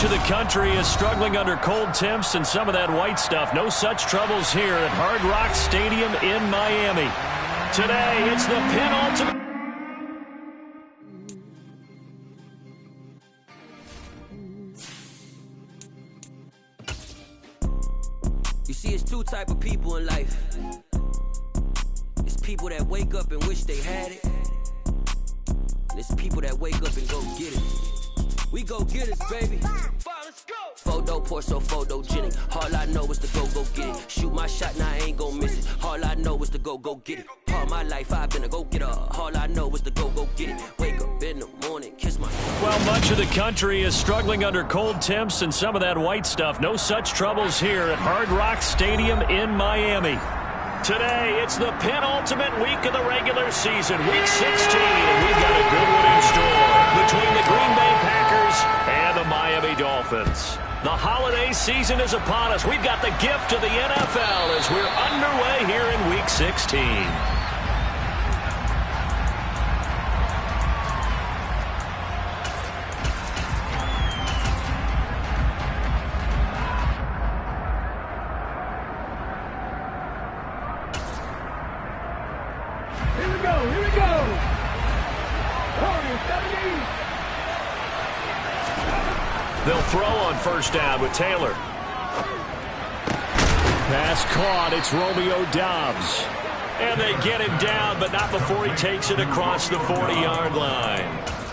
much of the country is struggling under cold temps and some of that white stuff. No such troubles here at Hard Rock Stadium in Miami. Today, it's the penultimate. You see, it's two type of people in life. It's people that wake up and wish they had it. And it's people that wake up and go get it. We go get it, baby. Let's go. Photo pour so photogenic. All I know is to go get it. Shoot my shot, now I ain't gon' miss it. All I know is to go get it. All my life I've been a go-getter. All I know is to go get it. Wake up in the morning, kiss my... Well, much of the country is struggling under cold temps and some of that white stuff. No such troubles here at Hard Rock Stadium in Miami. Today, it's the penultimate week of the regular season, Week 16, and we've got a good one in store between the Green Bay Packers and the Miami Dolphins. The holiday season is upon us. We've got the gift of the NFL as we're underway here in Week 16. They'll throw on first down with Taylor. Pass caught. It's Romeo Doubs. And they get him down, but not before he takes it across the 40-yard line.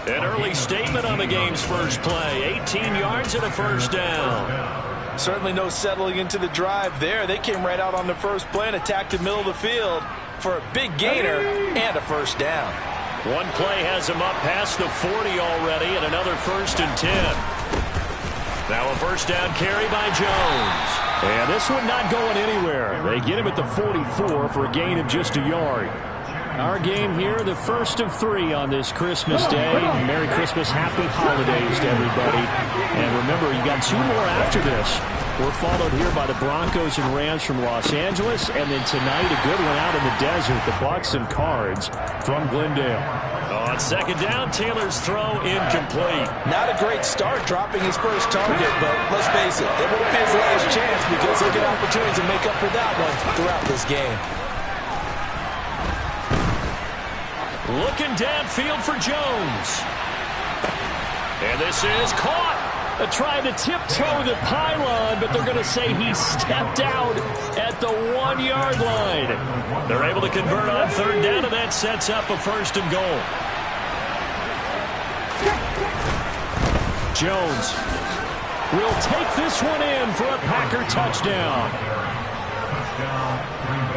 An early statement on the game's first play. 18 yards and a first down. Certainly no settling into the drive there. They came right out on the first play and attacked the middle of the field for a big gainer and a first down. One play has him up past the 40 already, and another 1st and 10. Now a first down carry by Jones. And this one not going anywhere. They get him at the 44 for a gain of just a yard. Our game here, the first of 3 on this Christmas Day. Merry Christmas, happy holidays to everybody. And remember, you got 2 more after this. We're followed here by the Broncos and Rams from Los Angeles. And then tonight, a good one out in the desert, the Bucs and Cards from Glendale. On second down, Taylor's throw incomplete. Not a great start dropping his first target, but let's face it, it won't be his last chance because he'll get opportunities to make up for that one throughout this game. Looking downfield for Jones. And this is caught. Trying to tiptoe the pylon, but they're going to say he stepped out at the 1-yard line. They're able to convert on third down, and that sets up a 1st and goal. Jones will take this one in for a Packer touchdown.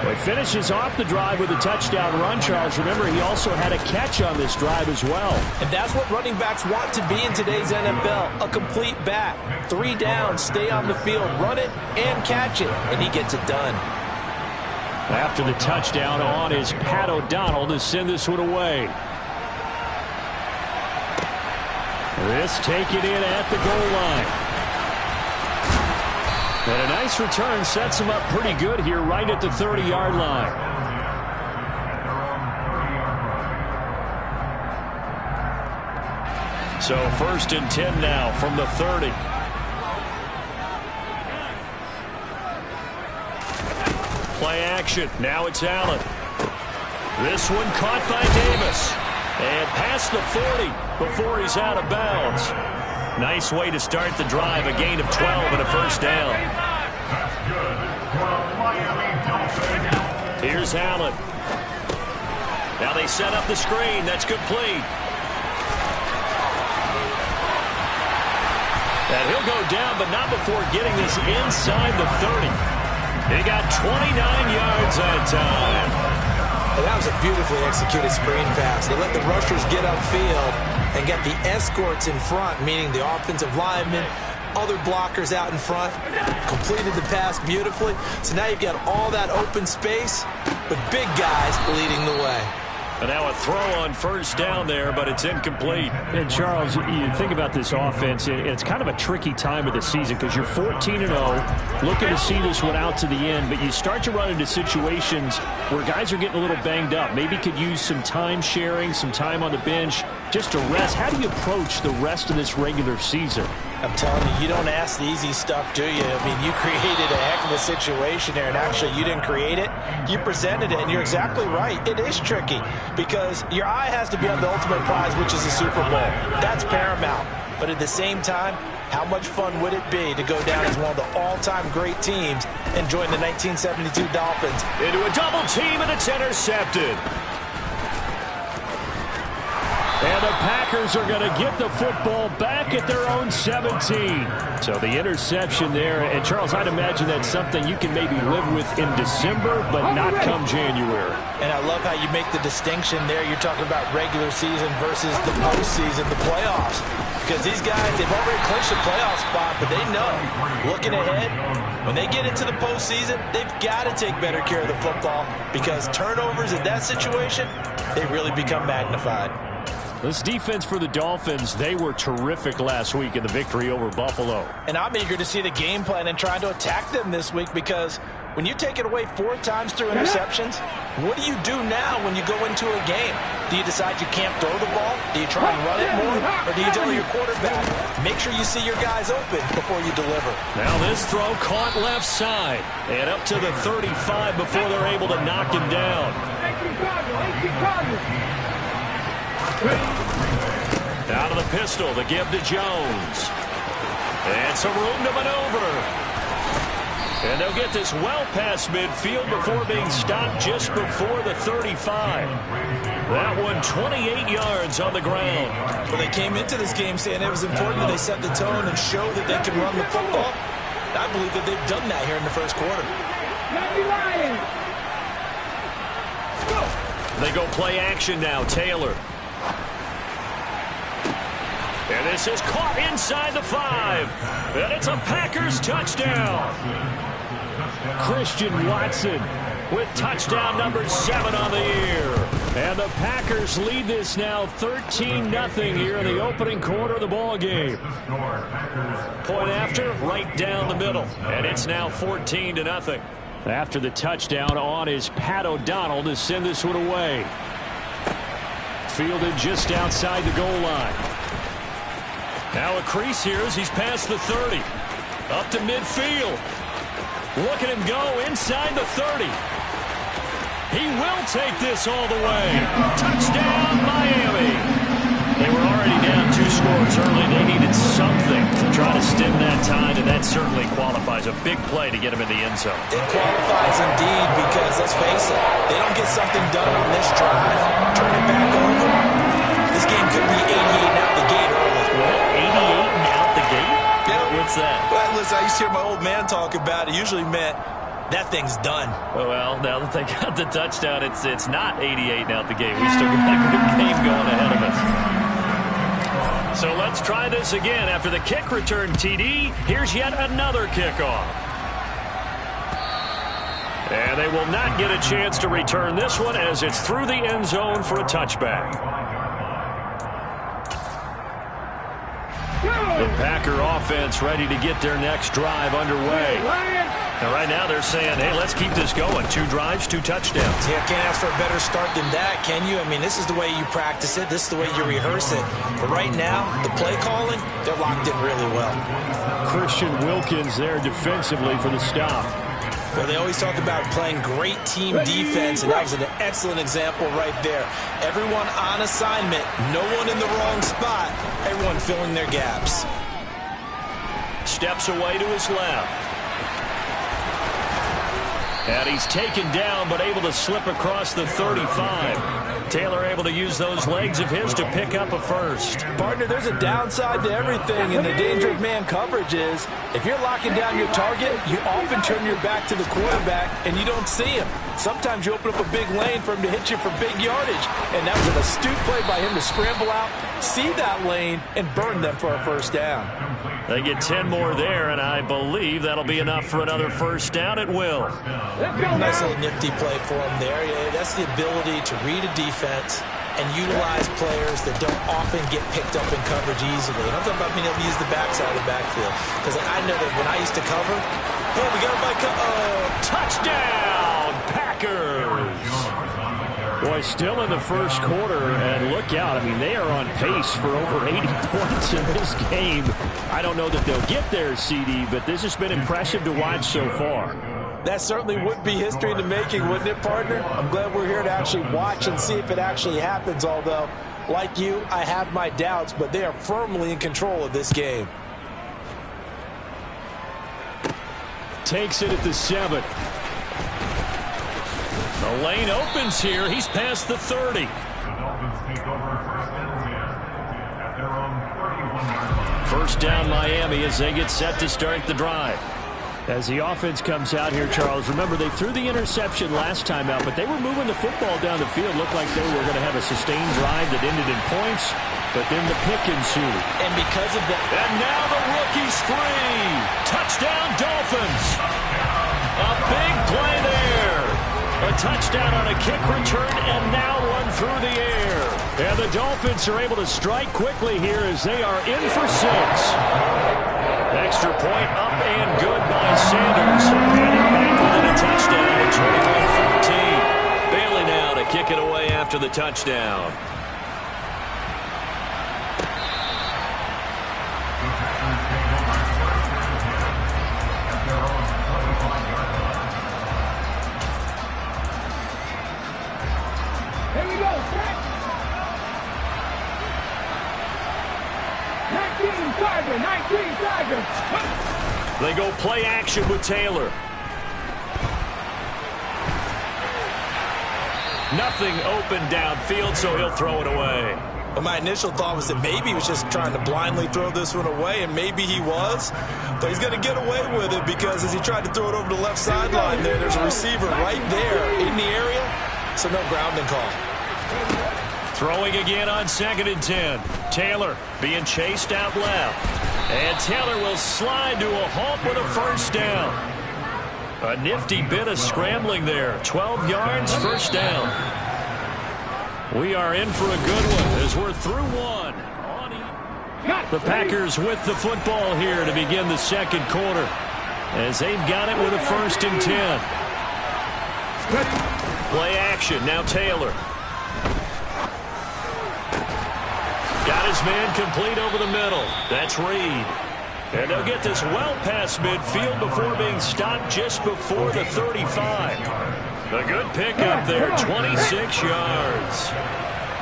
He finishes off the drive with a touchdown run, Charles. Remember, he also had a catch on this drive as well. And that's what running backs want to be in today's NFL, a complete back. 3 downs, stay on the field, run it, and catch it, and he gets it done. After the touchdown on is Pat O'Donnell to send this one away. This taken in at the goal line. And a nice return sets him up pretty good here right at the 30-yard line. So 1st and 10 now from the 30. Play action. Now it's Allen. This one caught by Davis. And past the 40 before he's out of bounds. Nice way to start the drive, a gain of 12 and a first down. Here's Allen. Now they set up the screen. That's complete. And he'll go down, but not before getting this inside the 30. He got 29 yards that time. And that was a beautifully executed screen pass. They let the rushers get upfield and get the escorts in front, meaning the offensive linemen, other blockers out in front, completed the pass beautifully. So now you've got all that open space, but big guys leading the way. And now a throw on first down there, but it's incomplete. And Charles, you think about this offense, it's kind of a tricky time of the season because you're 14-0, looking to see this one out to the end, but you start to run into situations where guys are getting a little banged up. Maybe could use some time sharing, some time on the bench just to rest. How do you approach the rest of this regular season? I'm telling you, you don't ask the easy stuff, do you? I mean, you created a heck of a situation there, and actually you didn't create it. You presented it, and you're exactly right. It is tricky because your eye has to be on the ultimate prize, which is the Super Bowl. That's paramount. But at the same time, how much fun would it be to go down as one of the all-time great teams and join the 1972 Dolphins? Into a double team, and it's intercepted. And the Packers are going to get the football back at their own 17. So the interception there. And, Charles, I'd imagine that's something you can maybe live with in December, but not come January. And I love how you make the distinction there. You're talking about regular season versus the postseason, the playoffs. Because these guys, they've already clinched the playoff spot, but they know, looking ahead, when they get into the postseason, they've got to take better care of the football because turnovers in that situation, they really become magnified. This defense for the Dolphins, they were terrific last week in the victory over Buffalo. And I'm eager to see the game plan and trying to attack them this week because when you take it away 4 times through interceptions, what do you do now when you go into a game? Do you decide you can't throw the ball? Do you try and run it more? Or do you tell your quarterback, make sure you see your guys open before you deliver? Now this throw caught left side and up to the 35 before they're able to knock him down. Out of the pistol, the give to Jones. And some room to maneuver. And they'll get this well past midfield before being stopped just before the 35. That one 28 yards on the ground. Well, they came into this game saying it was important that they set the tone and show that they can run the football. I believe that they've done that here in the first quarter. They go play action now. Taylor. And this is caught inside the 5. And it's a Packers touchdown. Christian Watson with touchdown number 7 on the year. And the Packers lead this now 13-0 here in the opening quarter of the ball game. Point after, right down the middle. And it's now 14-0. After the touchdown on is Pat O'Donnell to send this one away. Fielded just outside the goal line. Now a crease here as he's past the 30. Up to midfield. Look at him go inside the 30. He will take this all the way. Touchdown, Miami. They were already down 2 scores early. They needed something to try to stem that tide, and that certainly qualifies. A big play to get him in the end zone. It qualifies indeed because, let's face it, they don't get something done on this drive, turn it back over. This game could be 88 and out the gate early. What? 88 and out the gate? Yeah. What's that? Well, listen, I used to hear my old man talk about it. Usually meant that thing's done. Well, now that they got the touchdown, it's not 88 and out the gate. We still got a good game going ahead of us. So let's try this again. After the kick return TD, here's yet another kickoff. And they will not get a chance to return this one as it's through the end zone for a touchback. The Packer offense ready to get their next drive underway. And right now they're saying, hey, let's keep this going. 2 drives, 2 touchdowns. Yeah, can't ask for a better start than that, can you? I mean, this is the way you practice it. This is the way you rehearse it. But right now, the play calling, they're locked in really well. Christian Wilkins there defensively for the stop. Well, they always talk about playing great team defense, and that was an excellent example right there. Everyone on assignment, no one in the wrong spot, everyone filling their gaps. Steps away to his left. And he's taken down, but able to slip across the 35. Taylor able to use those legs of his to pick up a first. Partner, there's a downside to everything, and the danger of man coverage is if you're locking down your target, you often turn your back to the quarterback, and you don't see him. Sometimes you open up a big lane for him to hit you for big yardage, and that was an astute play by him to scramble out, see that lane, and burn them for a first down. They get 10 more there, and I believe that'll be enough for another first down. It will. Nice little nifty play for him there. Yeah, that's the ability to read a defense and utilize players that don't often get picked up in coverage easily. And I'm talking about being able to use the backside of the backfield. Because I know that when I used to cover, oh, we got a bike. Oh, touchdown, Packers. Boy, still in the first quarter, and look out. I mean, they are on pace for over 80 points in this game. I don't know that they'll get there, CD, but this has been impressive to watch so far. That certainly would be history in the making, wouldn't it, partner? I'm glad we're here to actually watch and see if it actually happens, although, like you, I have my doubts, but they are firmly in control of this game. Takes it at the 7. The lane opens here. He's past the 30. The Dolphins take over first and 10 at their own 31-yard line. First down Miami as they get set to start the drive. As the offense comes out here, Charles, remember they threw the interception last time out, but they were moving the football down the field. Looked like they were going to have a sustained drive that ended in points, but then the pick ensued. And because of that... And now the rookie's free. Touchdown Dolphins. A big play there. A touchdown on a kick return and now one through the air. And the Dolphins are able to strike quickly here as they are in for 6. Extra point up and good by Sanders. And it back within a touchdown at 21-14. Bailey now to kick it away after the touchdown. Here we go, check. 19 Tiger. They go play action with Taylor. Nothing open downfield, so he'll throw it away. Well, my initial thought was that maybe he was just trying to blindly throw this one away, and maybe he was. But he's going to get away with it because as he tried to throw it over the left sideline there's a receiver right there in the area, so no grounding call. Throwing again on 2nd and 10. Taylor being chased out left. And Taylor will slide to a halt with a first down. A nifty bit of scrambling there. 12 yards, first down. We are in for a good one as we're through one. The Packers with the football here to begin the second quarter as they've got it with a 1st and 10. Play action, now Taylor. Got his man complete over the middle. That's Reed. And they'll get this well past midfield before being stopped just before the 35. A good pickup there, 26 yards.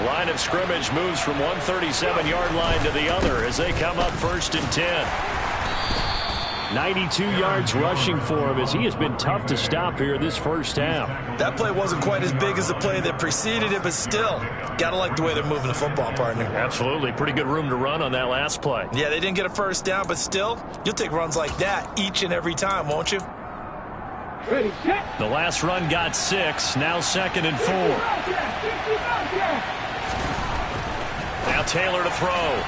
Line of scrimmage moves from one 37-yard line to the other as they come up 1st and 10. 92 yards rushing for him as he has been tough to stop here this first half. That play wasn't quite as big as the play that preceded it, but still, got to like the way they're moving the football, partner. Absolutely. Pretty good room to run on that last play. Yeah, they didn't get a first down, but still, you'll take runs like that each and every time, won't you? Ready, set. The last run got 6. Now 2nd and 4. Now Taylor to throw.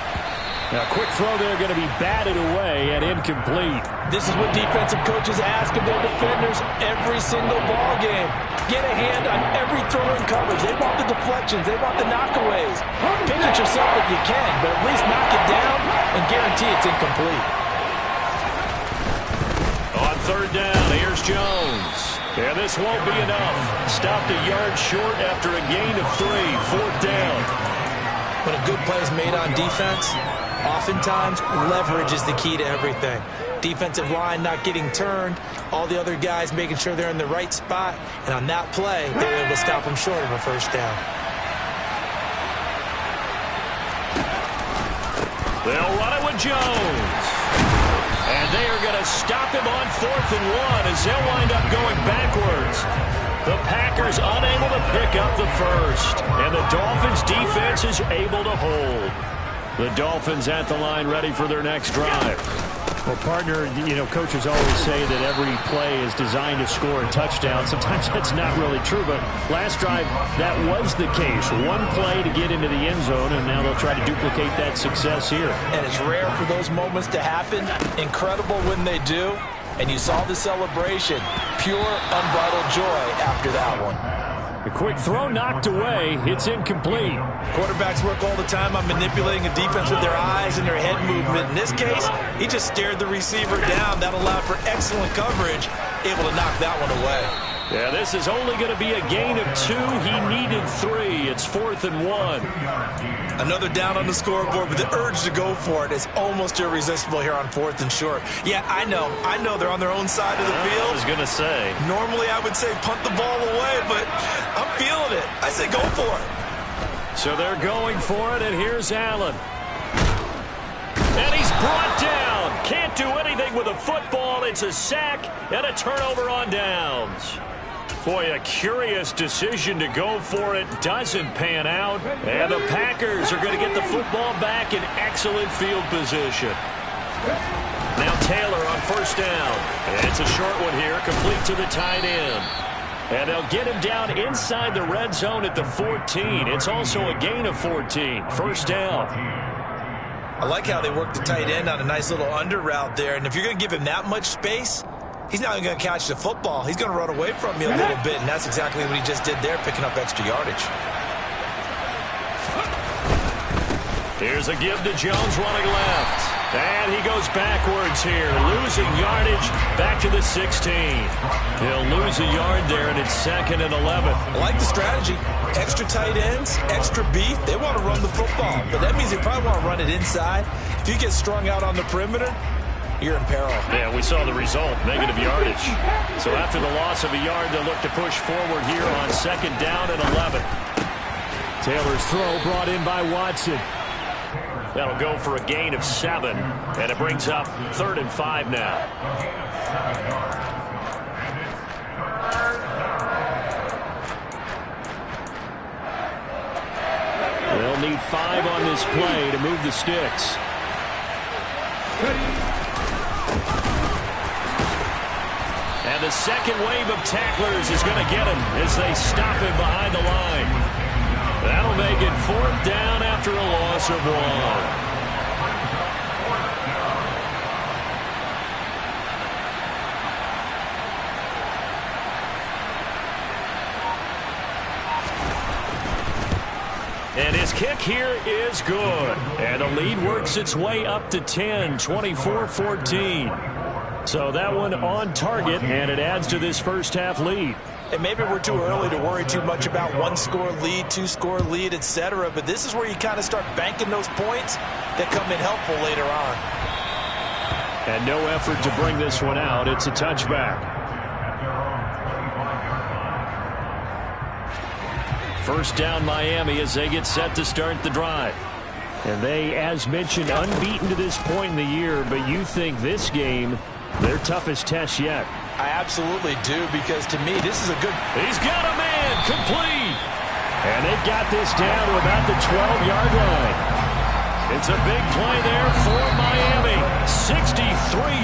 Now, quick throw there going to be batted away and incomplete. This is what defensive coaches ask of their defenders every single ball game. Get a hand on every throw in coverage. They want the deflections. They want the knockaways. Pinch it yourself if you can, but at least knock it down and guarantee it's incomplete. On 3rd down, here's Jones. And this won't be enough. Stopped a yard short after a gain of 3. 4th down. When a good play is made on defense, oftentimes leverage is the key to everything. Defensive line not getting turned, all the other guys making sure they're in the right spot, and on that play, they were able to stop them short of a first down. They'll run it with Jones. And they are going to stop him on 4th and 1 as they'll wind up going backwards. The Packers unable to pick up the first. And the Dolphins defense is able to hold. The Dolphins at the line ready for their next drive. Well, partner, you know, coaches always say that every play is designed to score a touchdown. Sometimes that's not really true, but last drive, that was the case. One play to get into the end zone, and now they'll try to duplicate that success here. And it's rare for those moments to happen. Incredible when they do. And you saw the celebration. Pure, unbridled joy after that one. The quick throw knocked away. It's incomplete. Quarterbacks work all the time on manipulating a defense with their eyes and their head movement. In this case, he just stared the receiver down. That allowed for excellent coverage, able to knock that one away. Yeah, this is only going to be a gain of 2. He needed 3. It's 4th and 1. Another down on the scoreboard, but the urge to go for it is almost irresistible here on 4th and short. Yeah, I know they're on their own side of the field. I was going to say. Normally I would say punt the ball away, but I'm feeling it. I say go for it. So they're going for it, and here's Allen. And he's brought down. Can't do anything with a football. It's a sack and a turnover on downs. Boy, a curious decision to go for it. Doesn't pan out. And the Packers are going to get the football back in excellent field position. Now Taylor on 1st down. And it's a short one here, complete to the tight end. And they'll get him down inside the red zone at the 14. It's also a gain of 14. 1st down. I like how they work the tight end on a nice little under route there. And if you're going to give him that much space, he's not even going to catch the football. He's going to run away from you a little bit, and that's exactly what he just did there, picking up extra yardage. Here's a give to Jones running left. And he goes backwards here, losing yardage back to the 16. He'll lose a yard there, and it's 2nd and 11. I like the strategy. Extra tight ends, extra beef. They want to run the football, but that means they probably want to run it inside. If you get strung out on the perimeter, you're in peril. Yeah, we saw the result, negative yardage. So after the loss of a yard, they'll look to push forward here on 2nd down and 11. Taylor's throw brought in by Watson. That'll go for a gain of 7, and it brings up 3rd and 5 now. They'll need 5 on this play to move the sticks. And the second wave of tacklers is going to get him as they stop him behind the line. That'll make it 4th down after a loss of 1. And his kick here is good. And the lead works its way up to 10, 24-14. So that one on target, and it adds to this first half lead. And maybe we're too early to worry too much about 1-score lead, 2-score lead, etc. But this is where you kind of start banking those points that come in helpful later on. And no effort to bring this one out. It's a touchback. 1st down Miami as they get set to start the drive. And they, as mentioned, unbeaten to this point in the year. But you think this game, their toughest test yet? I absolutely do, because to me, this is a good... He's got a man, complete. And they've got this down to about the 12-yard line. It's a big play there for Miami. 63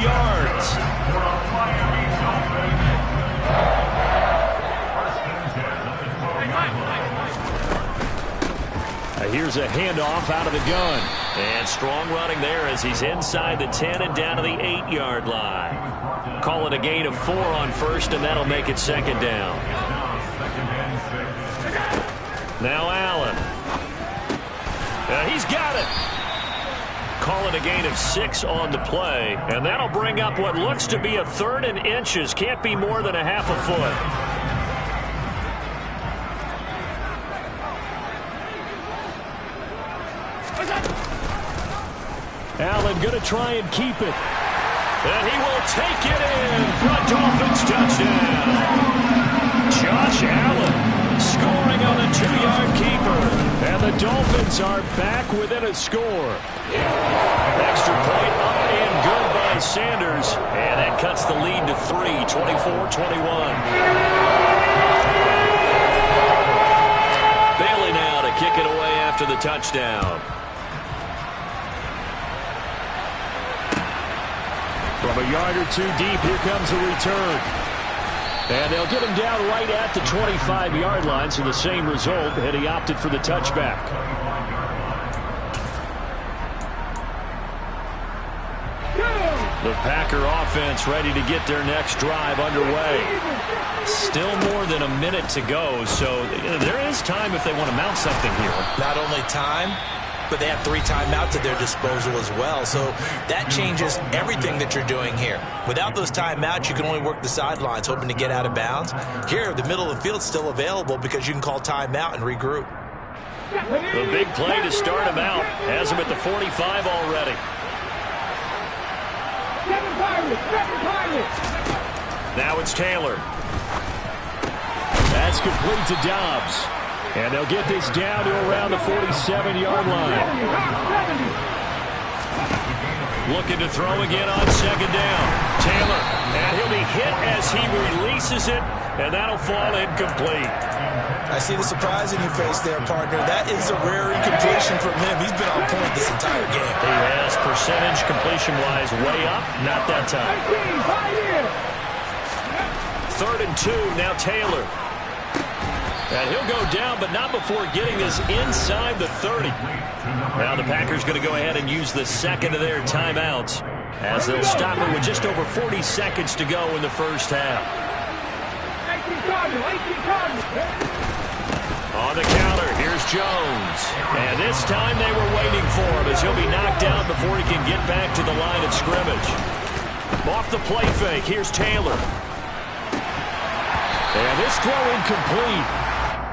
yards. Here's a handoff out of the gun. And strong running there as he's inside the 10 and down to the 8-yard line. Call it a gain of 4 on 1st, and that'll make it 2nd down. Now Allen. He's got it. Call it a gain of 6 on the play, and that'll bring up what looks to be a 3rd and inches. Can't be more than a half a foot. Allen going to try and keep it. And he will take it in for a Dolphins touchdown. Josh Allen scoring on a 2-yard keeper. And the Dolphins are back within a score. Extra point up and good by Sanders. And that cuts the lead to 3, 24-21. Bailey now to kick it away after the touchdown. From a yard or 2 deep, here comes the return. And they'll get him down right at the 25-yard line, so the same result, and he opted for the touchback. The Packer offense ready to get their next drive underway. Still more than a minute to go, so there is time if they want to mount something here. Not only time, but they have 3 timeouts at their disposal as well. So that changes everything that you're doing here. Without those timeouts, you can only work the sidelines, hoping to get out of bounds. Here, the middle of the field's still available because you can call timeout and regroup. The big play to start him out has him at the 45 already. Now it's Taylor. That's complete to Dobbs. And they'll get this down to around the 47-yard line. Looking to throw again on second down. Taylor, and he'll be hit as he releases it, and that'll fall incomplete. I see the surprise in your face there, partner. That is a rare incompletion from him. He's been on point this entire game. He has percentage completion-wise way up. Not that time. 3rd and 2, now Taylor. And he'll go down, but not before getting this inside the 30. Now the Packers going to go ahead and use the second of their timeouts as they'll stop it with just over 40 seconds to go in the first half. On the counter, here's Jones. And this time they were waiting for him as he'll be knocked down before he can get back to the line of scrimmage. Off the play fake, here's Taylor. And this throw incomplete.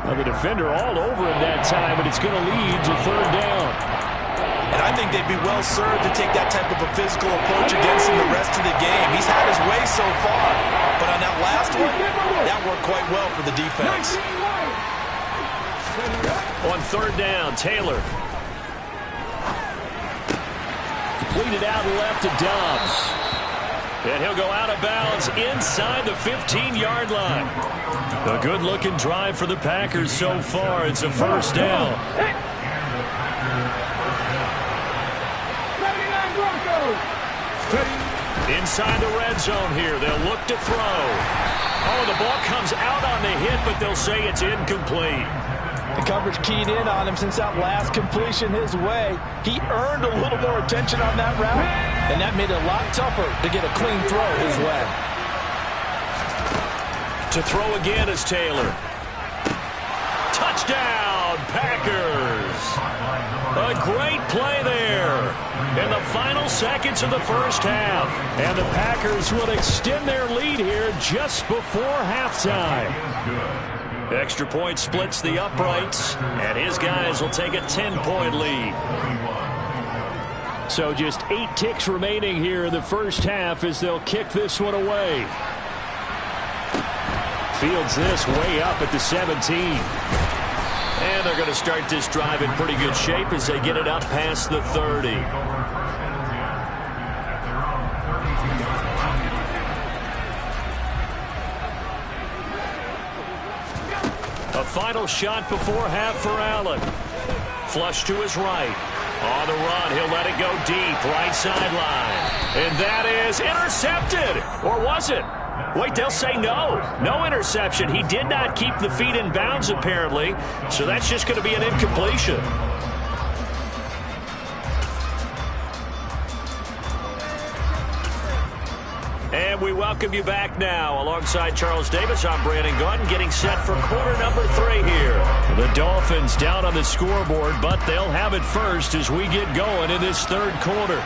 Well, the defender all over him that time, but it's going to lead to 3rd down. And I think they'd be well served to take that type of a physical approach against him the rest of the game. He's had his way so far, but on that last one, that worked quite well for the defense. On 3rd down, Taylor. Completed out left to Dobbs. And he'll go out of bounds inside the 15-yard line. A good-looking drive for the Packers so far. It's a 1st down. Inside the red zone here. They'll look to throw. Oh, the ball comes out on the hit, but they'll say it's incomplete. The coverage keyed in on him since that last completion his way. He earned a little more attention on that route, and that made it a lot tougher to get a clean throw his way. To throw again is Taylor. Touchdown, Packers. A great play there in the final seconds of the first half. And the Packers will extend their lead here just before halftime. Extra point splits the uprights, and his guys will take a 10-point lead. So just 8 ticks remaining here in the first half as they'll kick this one away. Fields this way up at the 17. And they're going to start this drive in pretty good shape as they get it up past the 30. A final shot before half for Allen. Flush to his right. On the run, he'll let it go deep, right sideline. And that is intercepted. Or was it? Wait, they'll say no. No interception. He did not keep the feet in bounds, apparently. So that's just going to be an incompletion. And we welcome you back now. Alongside Charles Davis, I'm Brandon Gordon, getting set for quarter number 3 here. The Dolphins down on the scoreboard, but they'll have it first as we get going in this 3rd quarter.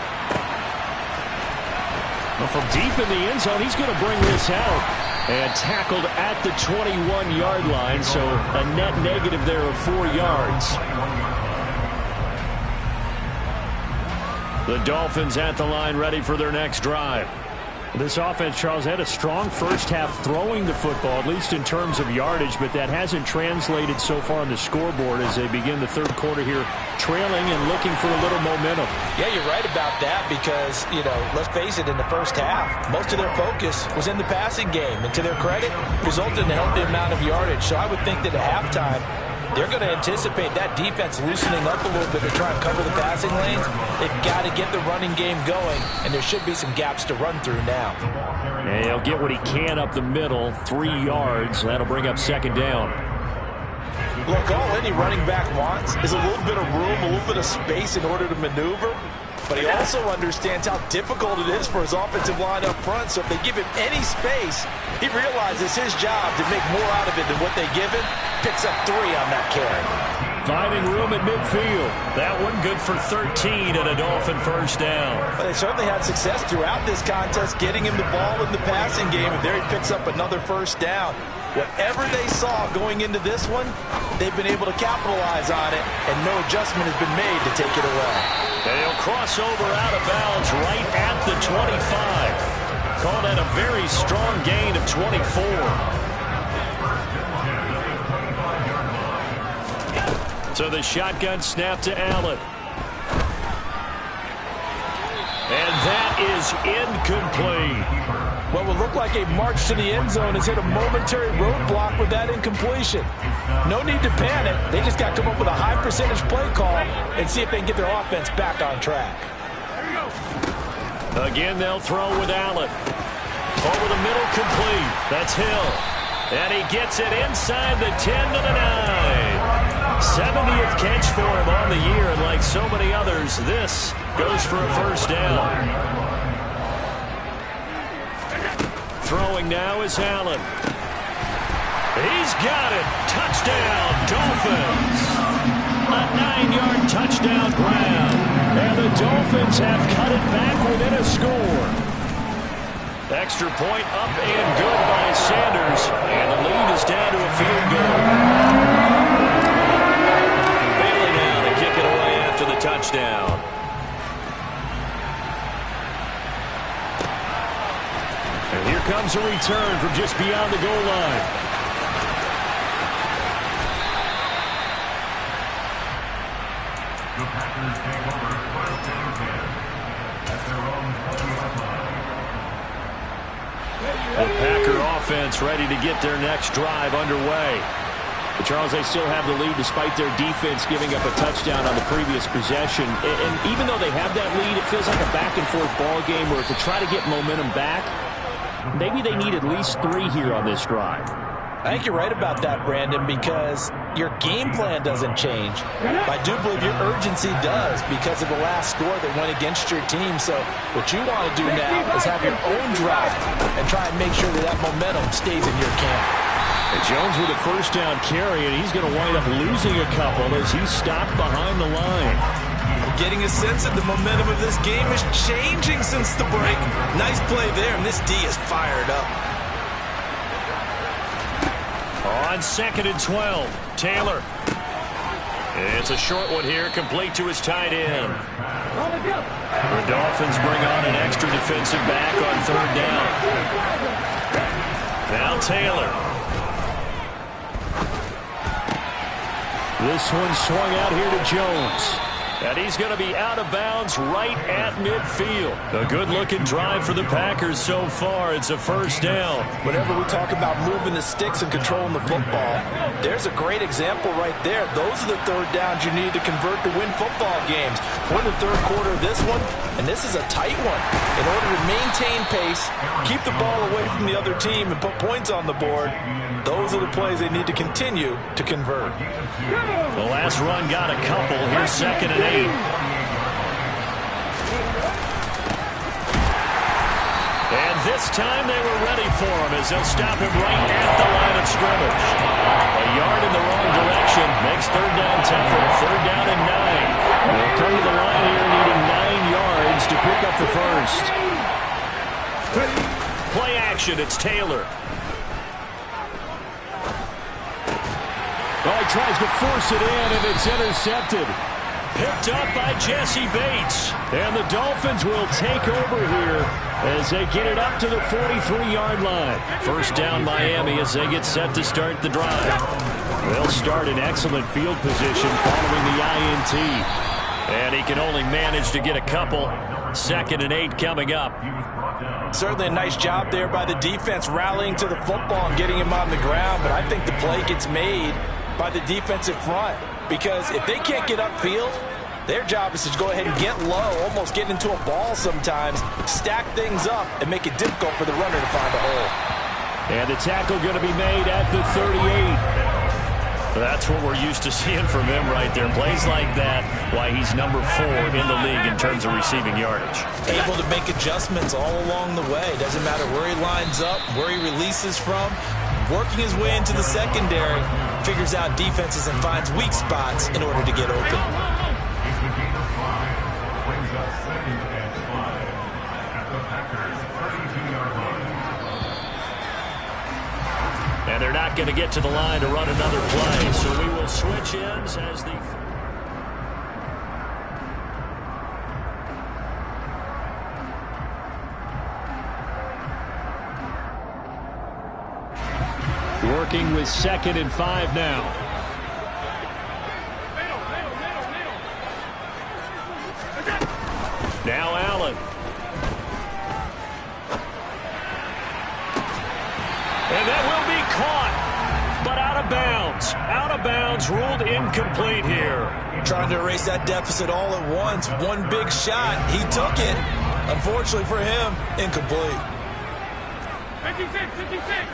Well, from deep in the end zone, he's going to bring this out. And tackled at the 21-yard line, so a net negative there of 4 yards. The Dolphins at the line, ready for their next drive. This offense, Charles, had a strong first half throwing the football, at least in terms of yardage, but that hasn't translated so far on the scoreboard as they begin the 3rd quarter here, trailing and looking for a little momentum. Yeah, you're right about that because, let's face it, in the first half, most of their focus was in the passing game, and to their credit, resulted in a healthy amount of yardage. So I would think that at halftime, they're going to anticipate that defense loosening up a little bit to try and cover the passing lanes. They've got to get the running game going, and there should be some gaps to run through now. And he'll get what he can up the middle, 3 yards. That'll bring up 2nd down. Look, all any running back wants is a little bit of room, a little bit of space in order to maneuver. But he also understands how difficult it is for his offensive line up front. So if they give him any space, he realizes his job to make more out of it than what they give him. Picks up 3 on that carry. finding room at midfield. That one good for 13 and a Dolphin first down. Well, they certainly had success throughout this contest, getting him the ball in the passing game, and there he picks up another first down. Whatever they saw going into this one, they've been able to capitalize on it, and no adjustment has been made to take it away. They'll cross over out of bounds right at the 25. Call that a very strong gain of 24. So the shotgun snap to Allen. And that is incomplete. What will look like a march to the end zone has hit a momentary roadblock with that incompletion. No need to panic. They just got to come up with a high percentage play call and see if they can get their offense back on track. Again, they'll throw with Allen. Over the middle, complete. That's Hill. And he gets it inside the 10 to the 9. 70th catch for him on the year, and like so many others, this goes for a first down. Throwing now is Allen. He's got it. Touchdown, Dolphins. A 9-yard touchdown grab. And the Dolphins have cut it back within a score. Extra point up and good by Sanders. And the lead is down to a field goal. Bailey now to kick it away after the touchdown. And here comes a return from just beyond the goal line. The Packers take over first and 10 at their own 20-yard line. The Packer offense ready to get their next drive underway. But Charles, they still have the lead despite their defense giving up a touchdown on the previous possession. And even though they have that lead, it feels like a back-and-forth ball game where to try to get momentum back, maybe they need at least 3 here on this drive. I think you're right about that, Brandon, because your game plan doesn't change. I do believe your urgency does because of the last score that went against your team. So what you want to do now is have your own drive and try and make sure that that momentum stays in your camp. And Jones with a first down carry, and he's going to wind up losing a couple as he's stopped behind the line. I'm getting a sense that the momentum of this game is changing since the break. Nice play there, and this D is fired up. On 2nd and 12, Taylor. It's a short one here, complete to his tight end. The Dolphins bring on an extra defensive back on 3rd down. Now Taylor. This one swung out here to Jones. And he's going to be out of bounds right at midfield. A good-looking drive for the Packers so far. It's a first down. Whenever we talk about moving the sticks and controlling the football, there's a great example right there. Those are the 3rd downs you need to convert to win football games. We're in the 3rd quarter of this one, and this is a tight one. In order to maintain pace, keep the ball away from the other team, and put points on the board, those are the plays they need to continue to convert. The last run got a couple. Here's 2nd and 8. And this time they were ready for him as they'll stop him right at the line of scrimmage. A yard in the wrong direction makes 3rd down tougher. 3rd down and 9. They'll come to the line here needing 9 yards to pick up the first. Play action, it's Taylor. Oh, he tries to force it in, and it's intercepted. Picked up by Jesse Bates. And the Dolphins will take over here as they get it up to the 43-yard line. First down Miami as they get set to start the drive. They'll start in excellent field position following the INT. And he can only manage to get a couple. 2nd and 8 coming up. Certainly a nice job there by the defense rallying to the football and getting him on the ground. But I think the play gets made by the defensive front. Because if they can't get upfield, their job is to go ahead and get low, almost get into a ball sometimes, stack things up, and make it difficult for the runner to find a hole. And the tackle going to be made at the 38. That's what we're used to seeing from him right there. Plays like that, why he's number 4 in the league in terms of receiving yardage. Able to make adjustments all along the way. Doesn't matter where he lines up, where he releases from. working his way into the secondary, figures out defenses and finds weak spots in order to get open. It's the gain of 5. Brings up 2nd and 5 at the Packers' 32-yard line. And they're not going to get to the line to run another play, so we will switch ends as the... Working with 2nd and 5 now. Now Allen. And that will be caught, but out of bounds. Out of bounds, ruled incomplete here. Trying to erase that deficit all at once. One big shot. He took it. Unfortunately for him, incomplete. 56, 56.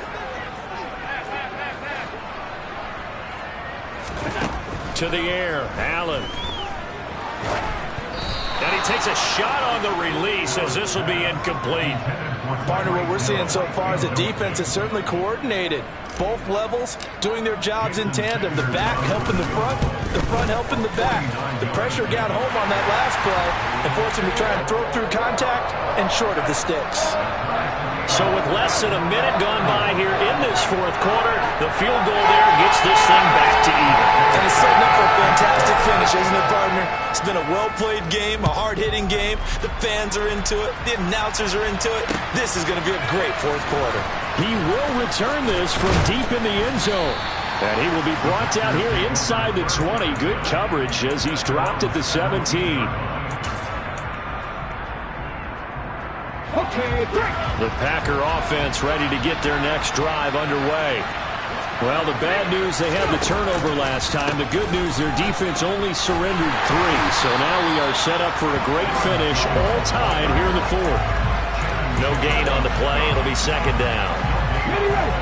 To the air, Allen. And he takes a shot on the release as this will be incomplete. Partner, what we're seeing so far is the defense is certainly coordinated. Both levels doing their jobs in tandem. The back helping the front helping the back. The pressure got home on that last play and forced him to try and throw through contact and short of the sticks. So with less than a minute gone by here in this fourth quarter, the field goal there gets this thing back to even. And it's setting up for a fantastic finish, isn't it, partner? It's been a well-played game, a hard-hitting game. The fans are into it. The announcers are into it. This is going to be a great fourth quarter. He will return this from deep in the end zone. And he will be brought down here inside the 20. Good coverage as he's dropped at the 17. Okay, 3. The Packer offense ready to get their next drive underway. Well, the bad news, they had the turnover last time. The good news, their defense only surrendered 3. So now we are set up for a great finish, all tied here in the fourth. No gain on the play. It'll be 2nd down. Ready, ready.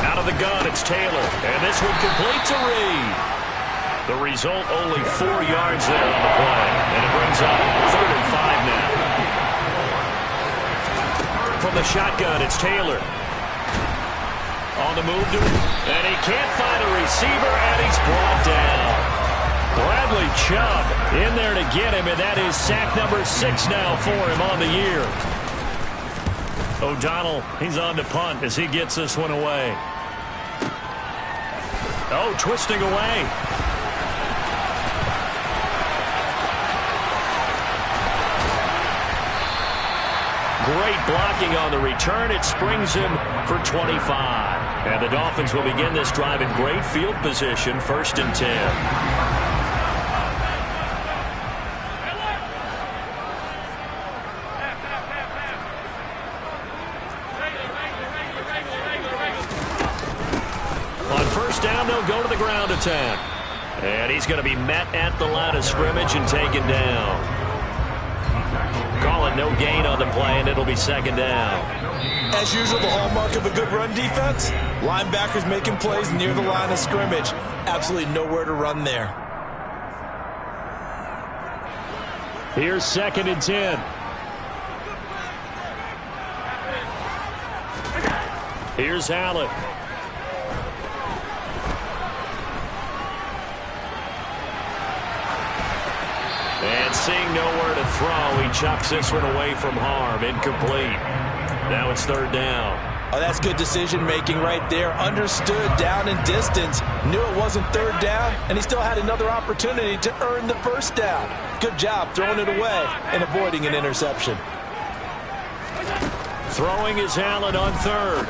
Out of the gun, it's Taylor. And this one complete to Reed. The result, only 4 yards there on the play. And it brings up 3rd and 5 now. From the shotgun, it's Taylor. On the move to him. And he can't find a receiver, and he's brought down. Bradley Chubb in there to get him, and that is sack number 6 now for him on the year. O'Donnell, he's on to punt as he gets this one away. Oh, twisting away. Great blocking on the return. It springs him for 25. And the Dolphins will begin this drive in great field position, 1st and 10. Down, they'll go to the ground attack. And he's going to be met at the line of scrimmage and taken down. Call it no gain on the play, and it'll be 2nd down. As usual, the hallmark of a good run defense, linebackers making plays near the line of scrimmage. Absolutely nowhere to run there. Here's 2nd and 10. Here's Allen. And seeing nowhere to throw, he chucks this one away from harm. Incomplete. Now it's 3rd down. Oh, that's good decision-making right there. Understood down and distance. Knew it wasn't 3rd down, and he still had another opportunity to earn the 1st down. Good job throwing it away and avoiding an interception. Throwing is Allen on 3rd.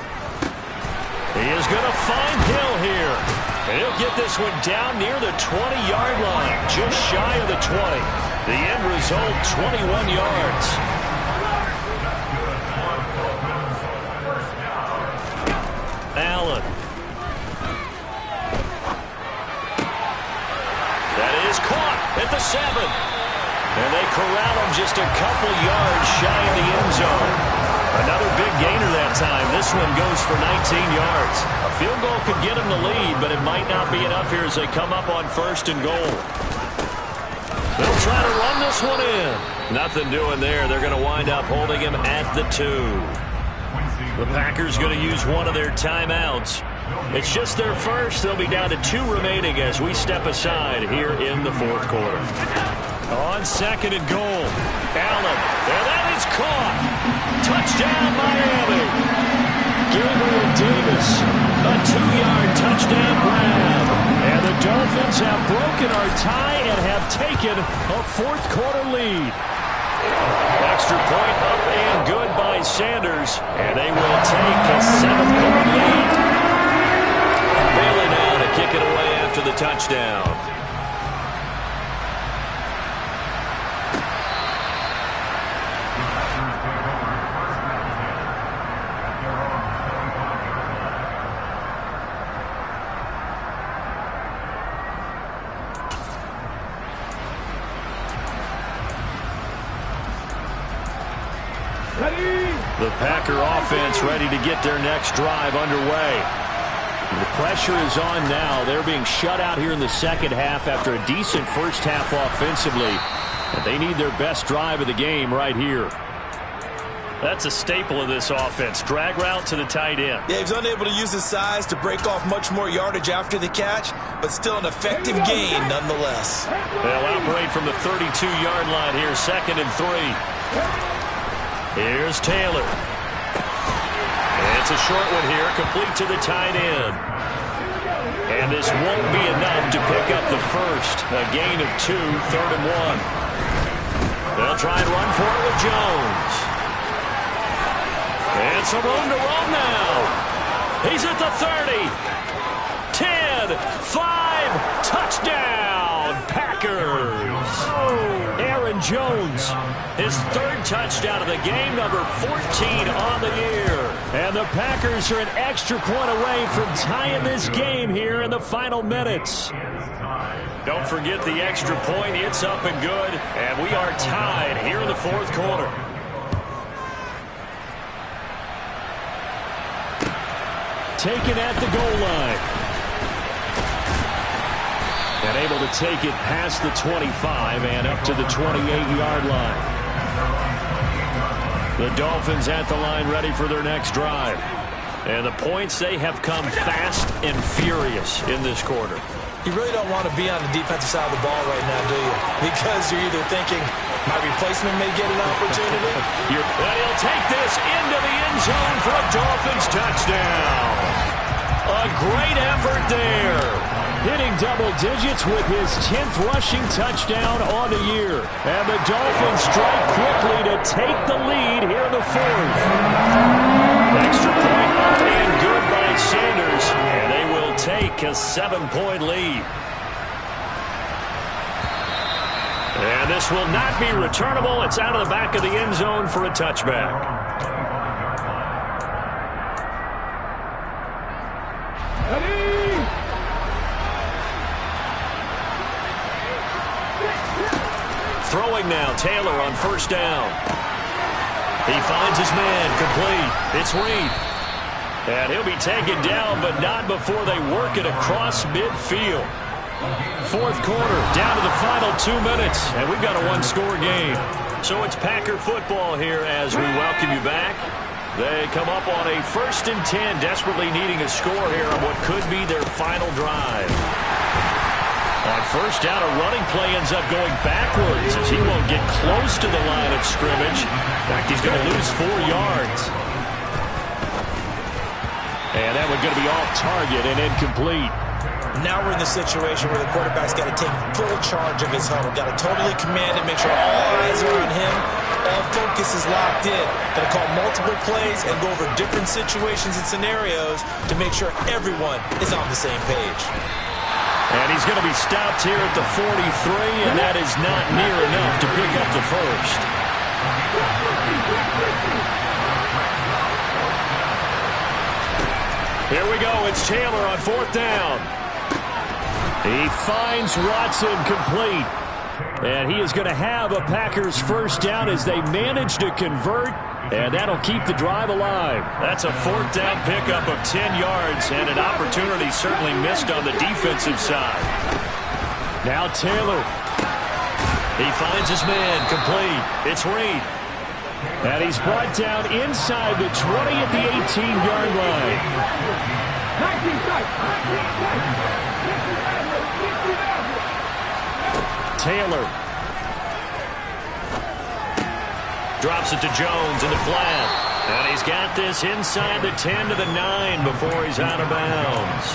He is going to find Hill here. And he'll get this one down near the 20-yard line, just shy of the 20. The end result, 21 yards. Allen. That is caught at the 7. And they corral him just a couple yards shy of the end zone. Another big gainer that time. This one goes for 19 yards. A field goal could get him the lead, but it might not be enough here as they come up on 1st and goal. They'll try to run this one in. Nothing doing there. They're going to wind up holding him at the 2. The Packers going to use one of their timeouts. It's just their first. They'll be down to 2 remaining as we step aside here in the 4th quarter. On 2nd and goal. Allen. And that is caught. Touchdown, Miami. Gabriel Davis. A 2-yard touchdown grab. And the Dolphins have broken our tie and have taken a 4th quarter lead. Extra point up and good by Sanders. And they will take a 7-point lead. Bailey now to kick it away after the touchdown. The Packer offense ready to get their next drive underway. The pressure is on now. They're being shut out here in the second half after a decent first half offensively. And they need their best drive of the game right here. That's a staple of this offense. Drag route to the tight end. Yeah, he's unable to use his size to break off much more yardage after the catch, but still an effective gain nonetheless. They'll operate from the 32-yard line here, 2nd and 3. Here's Taylor. And it's a short one here, complete to the tight end. And this won't be enough to pick up the first. A gain of 2, 3rd and 1. They'll try and run for it with Jones. And some room to run now. He's at the 30. 10, 5, touchdown, Packers. Aaron Jones, his 3rd touchdown of the game, number 14 on the year. And the Packers are an extra point away from tying this game here in the final minutes. Don't forget the extra point. It's up and good. And we are tied here in the 4th quarter. Taken at the goal line. And able to take it past the 25 and up to the 28-yard line. The Dolphins at the line ready for their next drive. And the points, they have come fast and furious in this quarter. You really don't want to be on the defensive side of the ball right now, do you? Because you're either thinking, my replacement may get an opportunity. But he'll take this into the end zone for a Dolphins touchdown. A great effort there. Hitting double digits with his 10th rushing touchdown on the year. And the Dolphins strike quickly to take the lead here in the 4th. Extra point up and good by Sanders. And they will take a 7-point lead. And this will not be returnable. It's out of the back of the end zone for a touchback. Throwing now, Taylor on 1st down. He finds his man, complete. It's Reed. And he'll be taken down, but not before they work it across midfield. 4th quarter, down to the final 2 minutes, and we've got a 1-score game. So it's Packer football here as we welcome you back. They come up on a 1st and 10, desperately needing a score here on what could be their final drive. On 1st down, a running play ends up going backwards as he won't get close to the line of scrimmage. In fact, he's going to lose 4 yards. And that one's going to be off target and incomplete. Now we're in the situation where the quarterback's got to take full charge of his huddle. Got to totally command it, make sure all eyes are on him. All focus is locked in. Got to call multiple plays and go over different situations and scenarios to make sure everyone is on the same page. And he's going to be stopped here at the 43, and that is not near enough to pick up the first. Here we go. It's Taylor on 4th down. He finds Watson complete. And he is going to have a Packers 1st down as they manage to convert. And that'll keep the drive alive. That's a 4th down pickup of 10 yards and an opportunity certainly missed on the defensive side. Now Taylor. He finds his man, complete. It's Reed. And he's brought down inside the 20 at the 18-yard line. Taylor drops it to Jones in the flat. And he's got this inside the 10 to the 9 before he's out of bounds.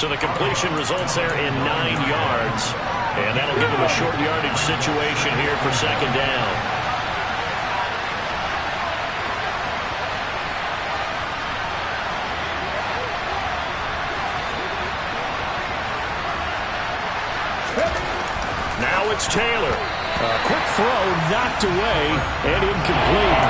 So the completion results there in 9 yards. And that'll give him a short yardage situation here for second down. Now it's Taylor. A quick throw knocked away and incomplete.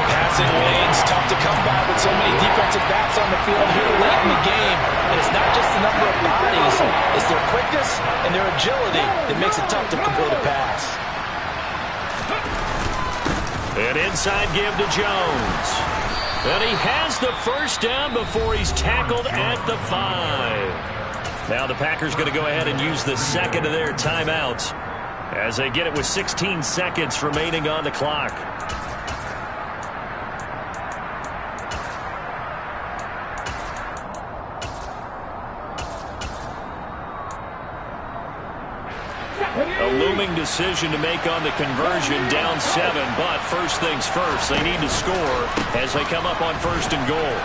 Passing lanes tough to come by with so many defensive backs on the field here late in the game. And it's not just the number of bodies. It's their quickness and their agility that makes it tough to complete a pass. An inside give to Jones. And he has the first down before he's tackled at the 5. Now the Packers going to go ahead and use the second of their timeouts as they get it with 16 seconds remaining on the clock. A looming decision to make on the conversion, down 7, but first things first, they need to score as they come up on first and goal.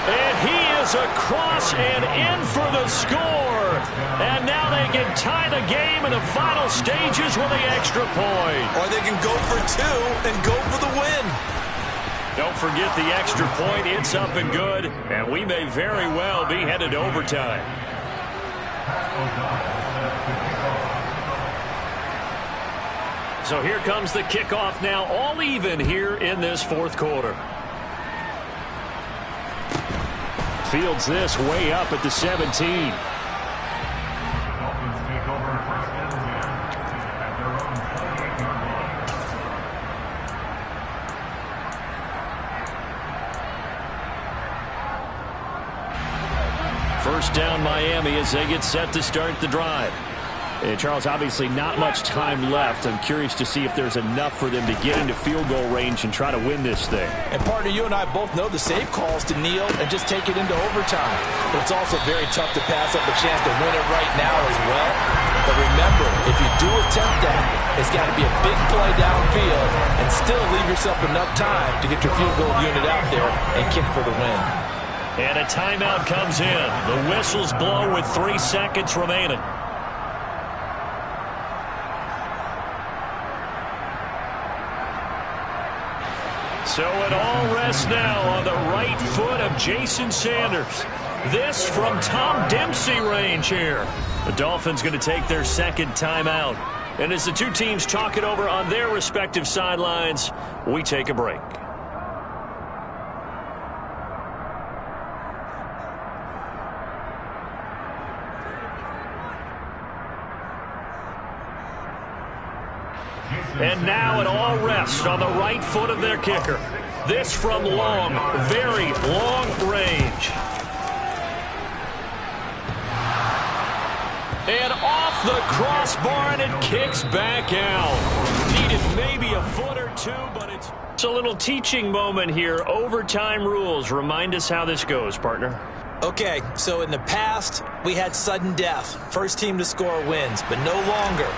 And he is across and in for the score. And now they can tie the game in the final stages with the extra point. Or they can go for 2 and go for the win. Don't forget the extra point. It's up and good. And we may very well be headed to overtime. So here comes the kickoff now, all even here in this fourth quarter. Fields this way up at the 17. Dolphins take over first and 10 at their own 28-yard line. First down Miami as they get set to start the drive. And Charles, obviously not much time left. I'm curious to see if there's enough for them to get into field goal range and try to win this thing. And partner, you and I both know the save calls to kneel and just take it into overtime. But it's also very tough to pass up a chance to win it right now as well. But remember, if you do attempt that, it's got to be a big play downfield and still leave yourself enough time to get your field goal unit out there and kick for the win. And a timeout comes in. The whistles blow with 3 seconds remaining. So it all rests now on the right foot of Jason Sanders. This from Tom Dempsey range here. The Dolphins going to take their second timeout. And as the two teams talk it over on their respective sidelines, we take a break. And now it all rests on the right foot of their kicker. This from long, very long range. And off the crossbar, and it kicks back out. Needed maybe a foot or two, but it's a little teaching moment here. Overtime rules. Remind us how this goes, partner. Okay, so in the past, we had sudden death. First team to score wins, but no longer.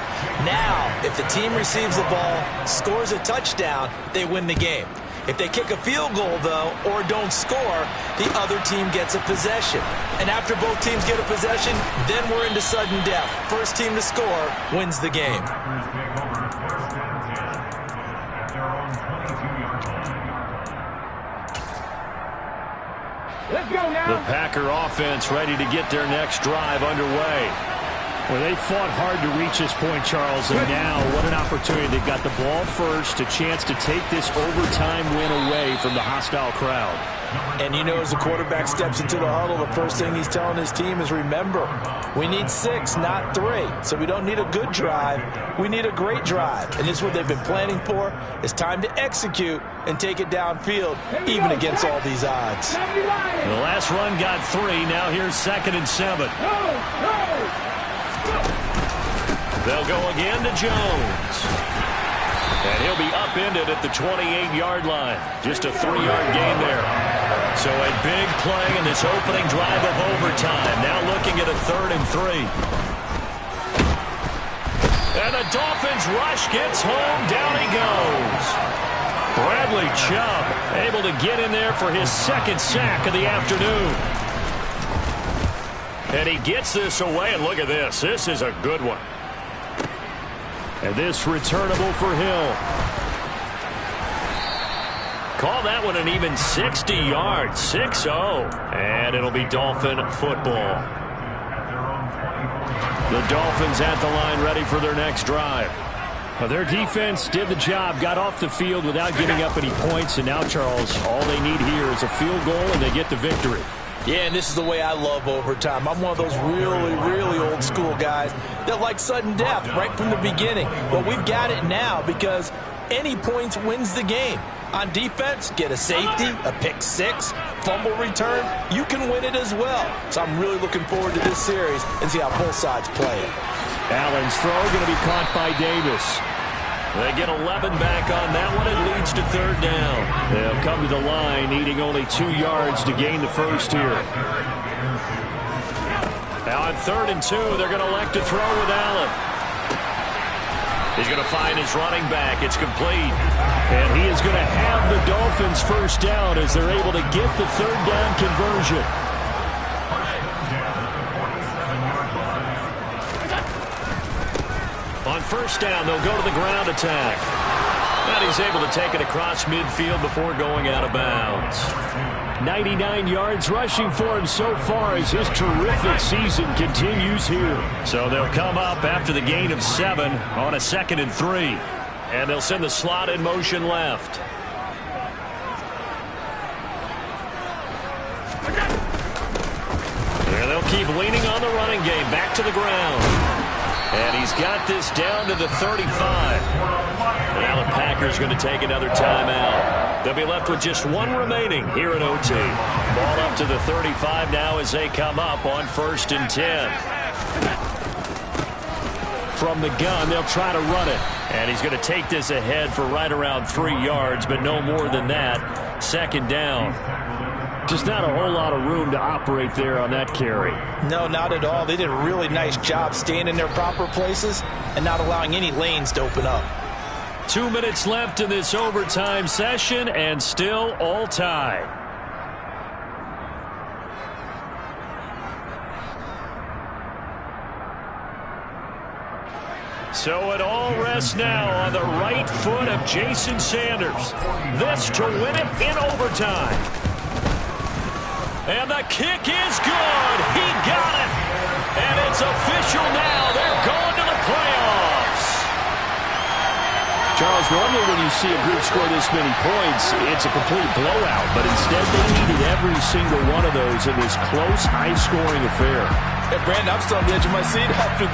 Now, if the team receives the ball, scores a touchdown, they win the game. If they kick a field goal, though, or don't score, the other team gets a possession. And after both teams get a possession, then we're into sudden death. First team to score wins the game. Packers take over first and 10 at their own 22-yard line. Let's go now. The Packer offense ready to get their next drive underway. Well, they fought hard to reach this point, Charles, and now what an opportunity. They've got the ball first, a chance to take this overtime win away from the hostile crowd. And you know, as the quarterback steps into the huddle, the first thing he's telling his team is, remember, we need 6, not 3. So we don't need a good drive. We need a great drive. And this is what they've been planning for. It's time to execute and take it downfield, even against all these odds. The last run got 3. Now here's 2nd and 7. They'll go again to Jones. And he'll be upended at the 28-yard line. Just a 3-yard gain there. So a big play in this opening drive of overtime. Now looking at a 3rd and 3. And the Dolphins rush gets home. Down he goes. Bradley Chubb able to get in there for his 2nd sack of the afternoon. And he gets this away, and look at this. This is a good one. And this returnable for Hill. Call that one an even 60 yards, 6-0. And it'll be Dolphin football. The Dolphins at the line ready for their next drive. Well, their defense did the job, got off the field without giving up any points. And now, Charles, all they need here is a field goal, and they get the victory. Yeah, and this is the way I love overtime. I'm one of those really, really old school guys that like sudden death right from the beginning. But we've got it now because any points wins the game. On defense, get a safety, a pick 6, fumble return, you can win it as well. So I'm really looking forward to this series and see how both sides play it. Allen's throw going to be caught by Davis. They get 11 back on that one. It leads to 3rd down. They'll come to the line, needing only 2 yards to gain the first here. Now on 3rd and 2, they're going to elect to throw with Allen. He's going to find his running back. It's complete. And he is going to have the Dolphins first down as they're able to get the 3rd down conversion. On 1st down, they'll go to the ground attack. And he's able to take it across midfield before going out of bounds. 99 yards rushing for him so far as his terrific season continues here. So they'll come up after the gain of 7 on a 2nd and 3. And they'll send the slot in motion left. And they'll keep leaning on the running game. Back to the ground. And he's got this down to the 35. Now the Packers going to take another timeout. They'll be left with just 1 remaining here in OT. Ball up to the 35 now as they come up on 1st and 10. From the gun, they'll try to run it. And he's going to take this ahead for right around 3 yards, but no more than that. 2nd down. Just not a whole lot of room to operate there on that carry. No, not at all. They did a really nice job staying in their proper places and not allowing any lanes to open up. 2 minutes left in this overtime session, and still all tied. So it all rests now on the right foot of Jason Sanders. This to win it in overtime. And the kick is good. He got it. And it's official now. They're going to the playoffs. Charles, normally when you see a group score this many points, it's a complete blowout. But instead, they needed every single one of those in this close, high-scoring affair. Hey, Brandon, I'm still on the edge of my seat after